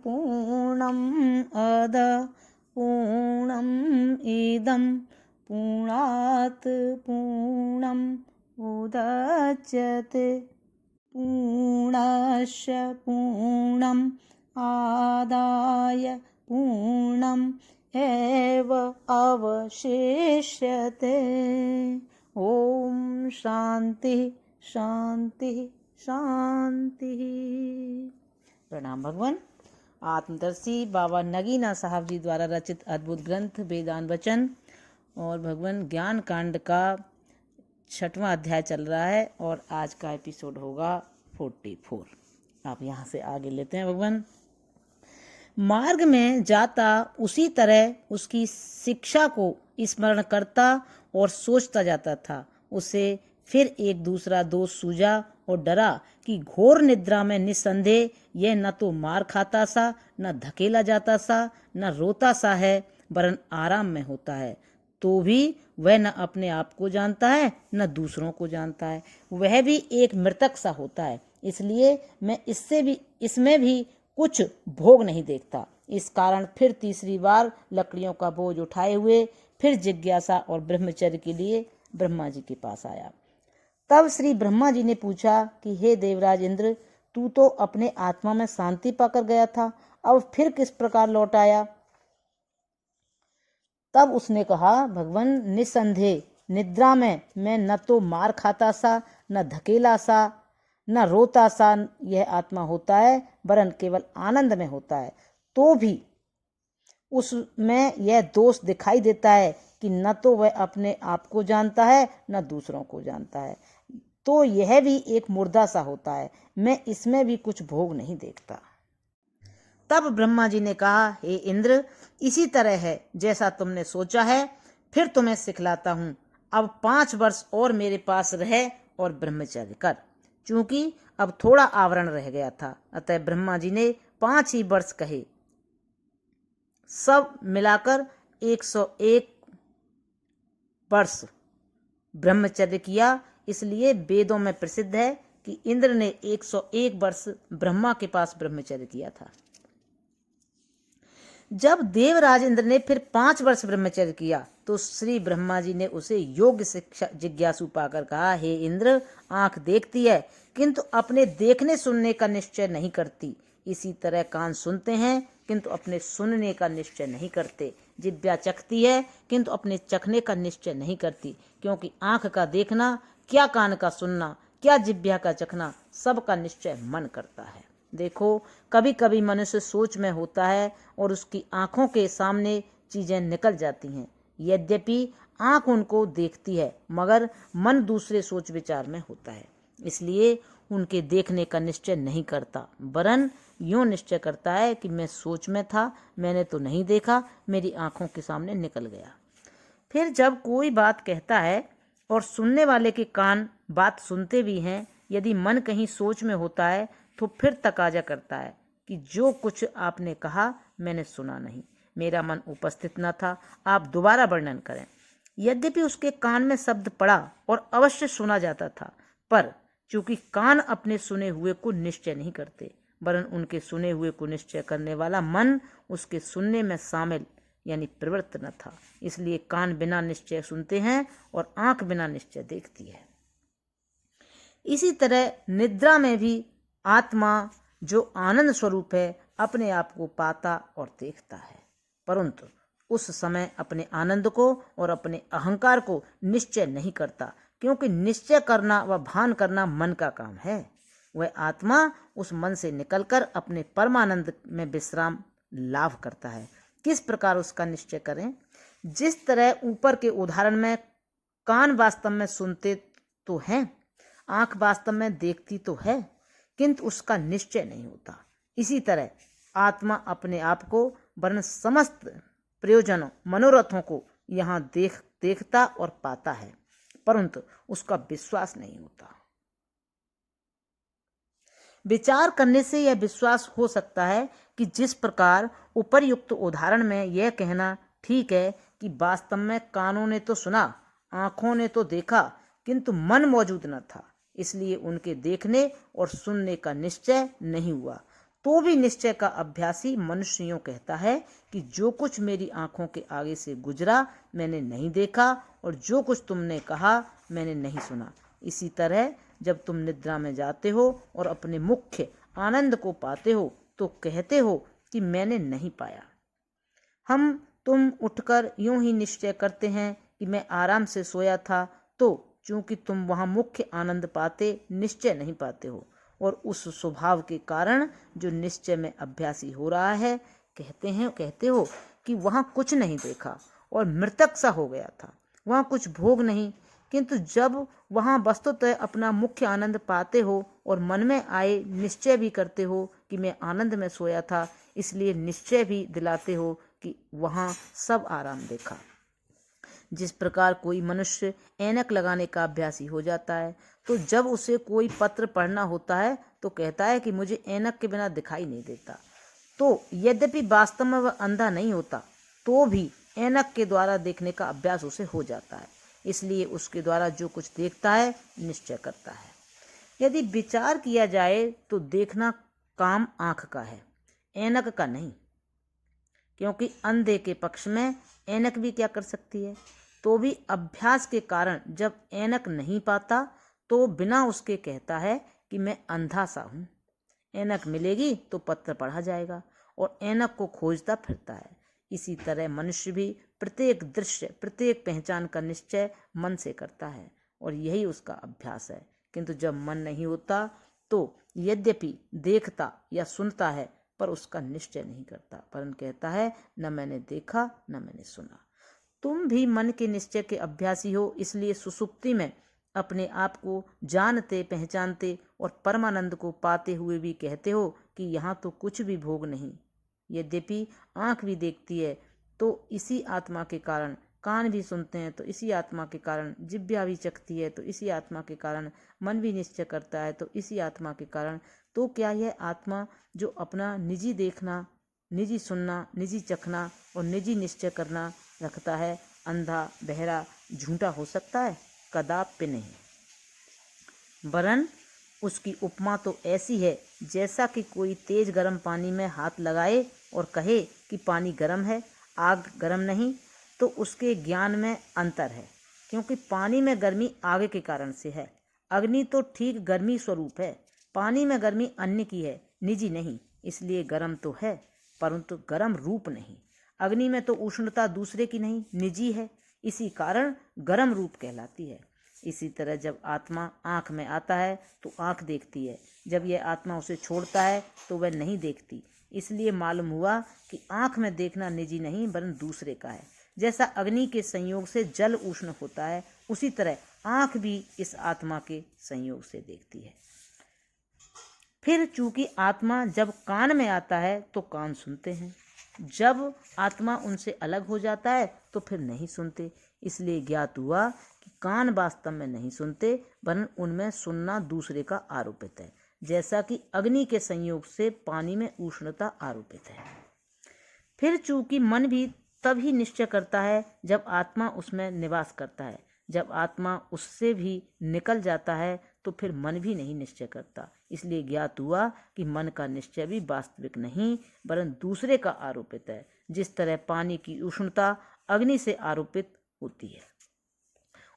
पूर्णम् अद पूर्णम् इदं पूर्णात् पूर्णम् उदच्यते पूर्णस्य पूर्णम् आदाय पूर्णम् एव अवशिष्यते। ओम शांति शांति शांति। प्रणाम भगवान। आत्मदर्शी बाबा नगीना साहब जी द्वारा रचित अद्भुत ग्रंथ वेदांत वचन और भगवान ज्ञान कांड का 6वां अध्याय चल रहा है और आज का एपिसोड होगा 44। आप यहाँ से आगे लेते हैं। भगवान मार्ग में जाता उसी तरह उसकी शिक्षा को स्मरण करता और सोचता जाता था। उसे फिर एक दूसरा दोष सूझा और डरा कि घोर निद्रा में निस्संदेह यह न तो मार खाता सा, न धकेला जाता सा, न रोता सा है, वरन आराम में होता है। तो भी वह न अपने आप को जानता है न दूसरों को जानता है। वह भी एक मृतक सा होता है। इसलिए मैं इसमें भी कुछ भोग नहीं देखता। इस कारण फिर तीसरी बार लकड़ियों का बोझ उठाए हुए फिर जिज्ञासा और ब्रह्मचर्य के लिए ब्रह्मा जी के पास आया। तब श्री ब्रह्मा जी ने पूछा कि हे देवराज इंद्र, तू तो अपने आत्मा में शांति पाकर गया था, अब फिर किस प्रकार लौट आया? तब उसने कहा, भगवान निसंदेह निद्रा में मैं न तो मार खाता सा, न धकेला सा, न रोता सा यह आत्मा होता है, वरन केवल आनंद में होता है। तो भी उसमें यह दोष दिखाई देता है कि न तो वह अपने आप को जानता है न दूसरों को जानता है। तो यह भी एक मुर्दा सा होता है। मैं इसमें भी कुछ भोग नहीं देखता। तब ब्रह्मा जी ने कहा, हे इंद्र, इसी तरह है जैसा तुमने सोचा है, फिर तुम्हें सिखलाता हूँ। अब 5 वर्ष और मेरे पास रह और ब्रह्मचर्य कर। चूंकि अब थोड़ा आवरण रह गया था, अतः ब्रह्मा जी ने 5 ही वर्ष कहे। सब मिलाकर 101 वर्ष ब्रह्मचर्य किया। इसलिए वेदों में प्रसिद्ध है कि इंद्र ने 101 वर्ष ब्रह्मा के पास ब्रह्मचर्य किया था। जब देवराज इंद्र ने फिर 5 वर्ष ब्रह्मचर्य किया तो श्री ब्रह्मा जी ने उसे योग्य शिक्षा जिज्ञासु पाकर कहा, हे इंद्र, आंख देखती है किंतु अपने देखने सुनने का निश्चय नहीं करती। इसी तरह कान सुनते हैं किंतु अपने सुनने का निश्चय नहीं करते। जिह्वा चखती है किंतु अपने चखने का निश्चय नहीं करती, क्योंकि आंख का देखना, क्या कान का सुनना, क्या जिह्वा का चखना, सबका निश्चय मन करता है। देखो, कभी कभी मनुष्य सोच में होता है और उसकी आंखों के सामने चीजें निकल जाती हैं। यद्यपि आंख उनको देखती है मगर मन दूसरे सोच विचार में होता है, इसलिए उनके देखने का निश्चय नहीं करता, वरन यूं निश्चय करता है कि मैं सोच में था, मैंने तो नहीं देखा, मेरी आंखों के सामने निकल गया। फिर जब कोई बात कहता है और सुनने वाले के कान बात सुनते भी हैं, यदि मन कहीं सोच में होता है तो फिर तकाजा करता है कि जो कुछ आपने कहा मैंने सुना नहीं, मेरा मन उपस्थित न था, आप दोबारा वर्णन करें। यद्यपि उसके कान में शब्द पड़ा और अवश्य सुना जाता था, पर चूंकि कान अपने सुने हुए को निश्चय नहीं करते, वरन उनके सुने हुए को निश्चय करने वाला मन उसके सुनने में शामिल यानी प्रवृत्त न था, इसलिए कान बिना निश्चय सुनते हैं और आंख बिना निश्चय देखती है। इसी तरह निद्रा में भी आत्मा जो आनंद स्वरूप है अपने आप को पाता और देखता है, परंतु उस समय अपने आनंद को और अपने अहंकार को निश्चय नहीं करता, क्योंकि निश्चय करना व भान करना मन का काम है। वह आत्मा उस मन से निकलकर अपने परमानंद में विश्राम लाभ करता है। किस प्रकार उसका निश्चय करें? जिस तरह ऊपर के उदाहरण में कान वास्तव में सुनते तो हैं, आंख वास्तव में देखती तो है, किंतु उसका निश्चय नहीं होता, इसी तरह आत्मा अपने आप को वरन समस्त प्रयोजनों मनोरथों को यहाँ देखता और पाता है, परंतु उसका विश्वास नहीं होता। विचार करने से यह विश्वास हो सकता है कि जिस प्रकार उपर्युक्त उदाहरण में यह कहना ठीक है कि वास्तव में कानों ने तो सुना, आंखों ने तो देखा, किंतु मन मौजूद न था, इसलिए उनके देखने और सुनने का निश्चय नहीं हुआ, तो भी निश्चय का अभ्यासी मनुष्य यूं कहता है कि जो कुछ मेरी आंखों के आगे से गुजरा मैंने नहीं देखा, और जो कुछ तुमने कहा मैंने नहीं सुना। इसी तरह जब तुम निद्रा में जाते हो और अपने मुख्य आनंद को पाते हो तो कहते हो कि मैंने नहीं पाया। तुम उठकर यूं ही निश्चय करते हैं कि मैं आराम से सोया था, तो चूंकि तुम वहां मुख्य आनंद पाते निश्चय नहीं पाते हो, और उस स्वभाव के कारण जो निश्चय में अभ्यासी हो रहा है कहते हो कि वहां कुछ नहीं देखा और मृतक सा हो गया था, वहां कुछ भोग नहीं। किंतु जब वहां वस्तुतः अपना मुख्य आनंद पाते हो और मन में आए निश्चय भी करते हो कि मैं आनंद में सोया था, इसलिए निश्चय भी दिलाते हो कि वहां सब आराम देखा। जिस प्रकार कोई मनुष्य ऐनक लगाने का अभ्यासी हो जाता है, तो जब उसे कोई पत्र पढ़ना होता है तो कहता है कि मुझे ऐनक के बिना दिखाई नहीं देता। तो यद्यपि वास्तव में वह अंधा नहीं होता, तो भी ऐनक के द्वारा देखने का अभ्यास उसे हो जाता है, इसलिए उसके द्वारा जो कुछ देखता है निश्चय करता है। यदि विचार किया जाए तो देखना काम आंख का है, ऐनक का नहीं, क्योंकि अंधे के पक्ष में ऐनक भी क्या कर सकती है। तो भी अभ्यास के कारण जब ऐनक नहीं पाता तो बिना उसके कहता है कि मैं अंधा सा हूँ। ऐनक मिलेगी तो पत्र पढ़ा जाएगा और ऐनक को खोजता फिरता है। इसी तरह मनुष्य भी प्रत्येक दृश्य, प्रत्येक पहचान का निश्चय मन से करता है और यही उसका अभ्यास है। किंतु जब मन नहीं होता तो यद्यपि देखता या सुनता है पर उसका निश्चय नहीं करता, परंतु कहता है न मैंने देखा न मैंने सुना। तुम भी मन के निश्चय के अभ्यासी हो, इसलिए सुसुप्ति में अपने आप को जानते, पहचानते और परमानंद को पाते हुए भी कहते हो कि यहाँ तो कुछ भी भोग नहीं। यद्यपि आंख भी देखती है तो इसी आत्मा के कारण, कान भी सुनते हैं तो इसी आत्मा के कारण, जिह्वा भी चखती है तो इसी आत्मा के कारण, मन भी निश्चय करता है तो इसी आत्मा के कारण, तो क्या यह आत्मा जो अपना निजी देखना, निजी सुनना, निजी चखना और निजी निश्चय करना रखता है, अंधा, बहरा, झूठा हो सकता है? कदापि नहीं। वरन उसकी उपमा तो ऐसी है जैसा कि कोई तेज गर्म पानी में हाथ लगाए और कहे कि पानी गर्म है, आग गर्म नहीं, तो उसके ज्ञान में अंतर है, क्योंकि पानी में गर्मी आग के कारण से है। अग्नि तो ठीक गर्मी स्वरूप है, पानी में गर्मी अन्य की है, निजी नहीं, इसलिए गर्म तो है परंतु गर्म रूप नहीं। अग्नि में तो उष्णता दूसरे की नहीं, निजी है, इसी कारण गर्म रूप कहलाती है। इसी तरह जब आत्मा आँख में आता है तो आँख देखती है, जब यह आत्मा उसे छोड़ता है तो वह नहीं देखती। इसलिए मालूम हुआ कि आँख में देखना निजी नहीं वरन दूसरे का है। जैसा अग्नि के संयोग से जल उष्ण होता है, उसी तरह आँख भी इस आत्मा के संयोग से देखती है। फिर चूंकि आत्मा जब कान में आता है तो कान सुनते हैं, जब आत्मा उनसे अलग हो जाता है तो फिर नहीं सुनते। इसलिए ज्ञात हुआ कि कान वास्तव में नहीं सुनते वरन उनमें सुनना दूसरे का आरोपित है, जैसा कि अग्नि के संयोग से पानी में उष्णता आरोपित है। फिर चूंकि मन भी तब ही निश्चय करता है जब आत्मा उसमें निवास करता है, जब आत्मा उससे भी निकल जाता है तो फिर मन भी नहीं निश्चय करता। इसलिए ज्ञात हुआ कि मन का निश्चय भी वास्तविक नहीं वरन दूसरे का आरोपित है, जिस तरह पानी की उष्णता अग्नि से आरोपित होती है।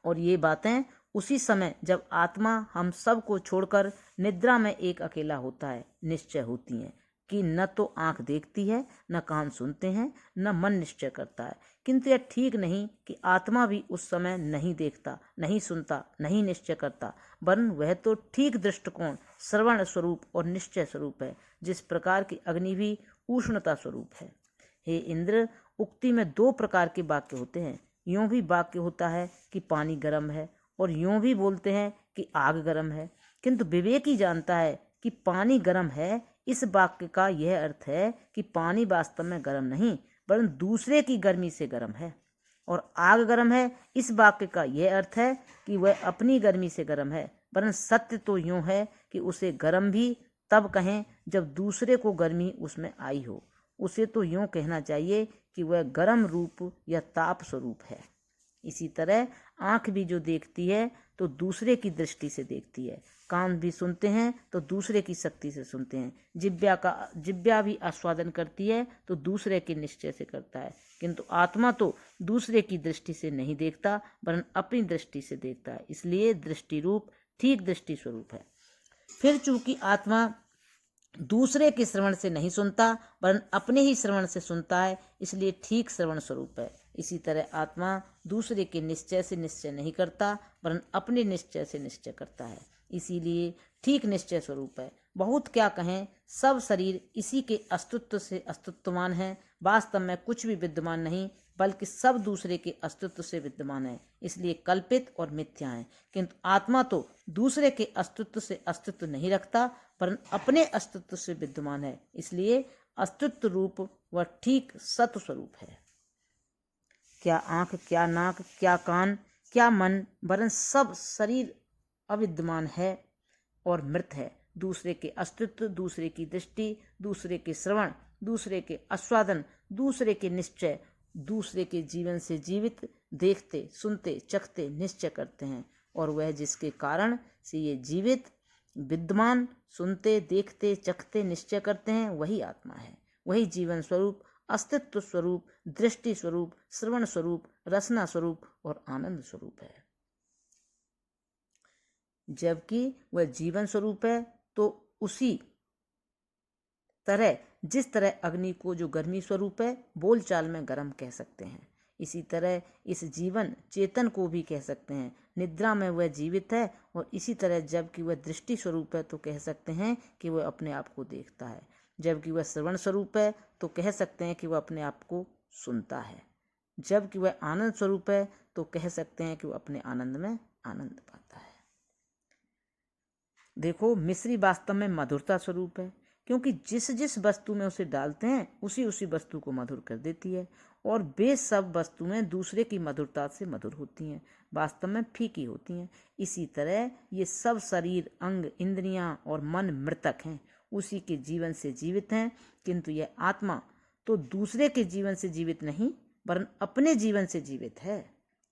और ये बातें उसी समय जब आत्मा हम सब को छोड़कर निद्रा में एक अकेला होता है निश्चय होती हैं कि न तो आंख देखती है, न कान सुनते हैं, न मन निश्चय करता है। किंतु यह ठीक नहीं कि आत्मा भी उस समय नहीं देखता, नहीं सुनता, नहीं निश्चय करता, वरन वह तो ठीक दृष्टिकोण, श्रवण स्वरूप और निश्चय स्वरूप है, जिस प्रकार की अग्नि भी उष्णता स्वरूप है। हे इंद्र, उक्ति में दो प्रकार के वाक्य होते हैं। यूं भी वाक्य होता है कि पानी गर्म है और यूं भी बोलते हैं कि आग गर्म है, किंतु विवेकी जानता है कि पानी गर्म है। इस वाक्य का यह अर्थ है कि पानी वास्तव में गर्म नहीं वरन दूसरे की गर्मी से गर्म है, और आग गर्म है। इस वाक्य का यह अर्थ है कि वह अपनी गर्मी से गर्म है, वरन सत्य तो यूं है कि उसे गर्म भी तब कहें जब दूसरे को गर्मी उसमें आई हो। उसे तो यूं कहना चाहिए कि वह गर्म रूप या ताप स्वरूप है। इसी तरह आँख भी जो देखती है तो दूसरे की दृष्टि से देखती है। कान भी सुनते हैं तो दूसरे की शक्ति से सुनते हैं। जिब्या भी आस्वादन करती है तो दूसरे के निश्चय से करता है। किंतु आत्मा तो दूसरे की दृष्टि से नहीं देखता वरन अपनी दृष्टि से देखता है, इसलिए दृष्टि रूप ठीक दृष्टि स्वरूप है। फिर चूंकि आत्मा दूसरे के श्रवण से नहीं सुनता वरन अपने ही श्रवण से सुनता है, इसलिए ठीक श्रवण स्वरूप है। इसी तरह आत्मा दूसरे के निश्चय से निश्चय नहीं करता वरन अपने निश्चय से निश्चय करता है, इसीलिए ठीक निश्चय स्वरूप है। बहुत क्या कहें, सब शरीर इसी के अस्तित्व से अस्तित्वमान है। वास्तव में कुछ भी विद्यमान नहीं बल्कि सब दूसरे के अस्तित्व से विद्यमान है, इसलिए कल्पित और मिथ्या है। किंतु आत्मा तो दूसरे के अस्तित्व से अस्तित्व नहीं रखता वरन अपने अस्तित्व से विद्यमान है, इसलिए अस्तित्व रूप व ठीक सत्व स्वरूप है। क्या आंख, क्या नाक, क्या कान, क्या मन, वरन सब शरीर अविद्यमान है और मृत है। दूसरे के अस्तित्व, दूसरे की दृष्टि, दूसरे के श्रवण, दूसरे के आस्वादन, दूसरे के निश्चय, दूसरे के जीवन से जीवित देखते, सुनते, चखते, निश्चय करते हैं, और वह जिसके कारण से ये जीवित, विद्यमान, सुनते, देखते, चखते, निश्चय करते हैं, वही आत्मा है। वही जीवन स्वरूप, अस्तित्व स्वरूप, दृष्टि स्वरूप, श्रवण स्वरूप, रसना स्वरूप और आनंद स्वरूप है। जबकि वह जीवन स्वरूप है तो उसी तरह जिस तरह अग्नि को जो गर्मी स्वरूप है बोलचाल में गर्म कह सकते हैं, इसी तरह इस जीवन चेतन को भी कह सकते हैं। निद्रा में वह जीवित है, और इसी तरह जबकि वह दृष्टि स्वरूप है तो कह सकते हैं कि वह अपने आप को देखता है। जबकि वह श्रवण स्वरूप है तो कह सकते हैं कि वह अपने आप को सुनता है। जबकि वह आनंद स्वरूप है तो कह सकते हैं कि वह अपने आनंद में आनंद पाता है। देखो, मिश्री वास्तव में मधुरता स्वरूप है, क्योंकि जिस जिस वस्तु में उसे डालते हैं उसी उसी वस्तु को मधुर कर देती है, और वे सब वस्तुएं दूसरे की मधुरता से मधुर होती हैं, वास्तव में फीकी होती हैं। इसी तरह ये सब शरीर, अंग, इंद्रियां और मन मृतक हैं, उसी के जीवन से जीवित हैं, किंतु यह आत्मा तो दूसरे के जीवन से जीवित नहीं वरन अपने जीवन से जीवित है,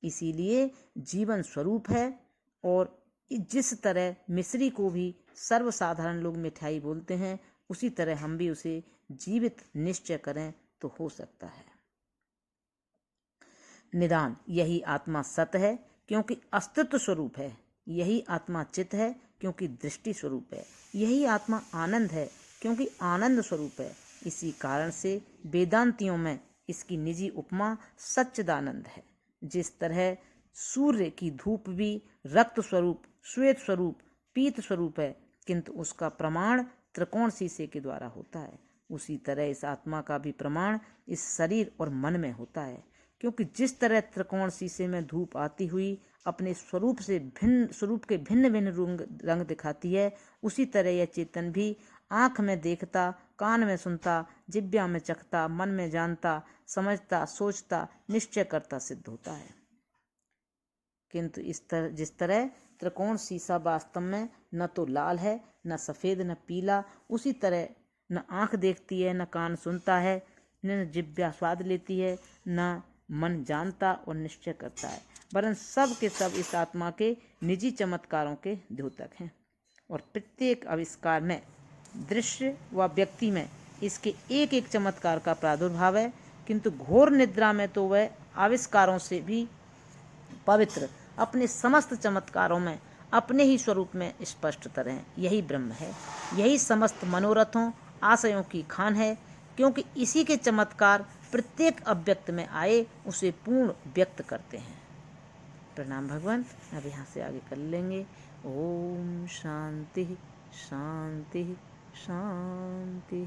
इसीलिए जीवन स्वरूप है। और जिस तरह मिश्री को भी सर्वसाधारण लोग मिठाई बोलते हैं, उसी तरह हम भी उसे जीवित निश्चय करें तो हो सकता है। निदान, यही आत्मा सत है क्योंकि अस्तित्व स्वरूप है, यही आत्मा चित है क्योंकि दृष्टि स्वरूप है, यही आत्मा आनंद है क्योंकि आनंद स्वरूप है। इसी कारण से वेदांतियों में इसकी निजी उपमा सच्चिदानंद है। जिस तरह सूर्य की धूप भी रक्त स्वरूप, श्वेत स्वरूप, पीत स्वरूप है, किंतु उसका प्रमाण त्रिकोण शीशे के द्वारा होता है, उसी तरह इस आत्मा का भी प्रमाण इस शरीर और मन में होता है। क्योंकि जिस तरह त्रिकोण शीशे में धूप आती हुई अपने स्वरूप के भिन्न भिन्न रंग दिखाती है, उसी तरह यह चेतन भी आँख में देखता, कान में सुनता, जिह्वा में चखता, मन में जानता, समझता, सोचता, निश्चय करता सिद्ध होता है। किंतु जिस तरह त्रिकोण शीशा वास्तव में न तो लाल है, न सफ़ेद, न पीला, उसी तरह न आँख देखती है, न कान सुनता है, न जिह्वा स्वाद लेती है, न मन जानता और निश्चय करता है, वरन सब के सब इस आत्मा के निजी चमत्कारों के द्योतक हैं, और प्रत्येक आविष्कार में, दृश्य व व्यक्ति में इसके एक एक चमत्कार का प्रादुर्भाव है। किंतु घोर निद्रा में तो वह आविष्कारों से भी पवित्र अपने समस्त चमत्कारों में अपने ही स्वरूप में स्पष्ट तरह यही ब्रह्म है, यही समस्त मनोरथों, आशयों की खान है, क्योंकि इसी के चमत्कार प्रत्येक अव्यक्त में आए उसे पूर्ण व्यक्त करते हैं। प्रणाम भगवान। अब यहाँ से आगे कर लेंगे। ओम शांति शांति शांति।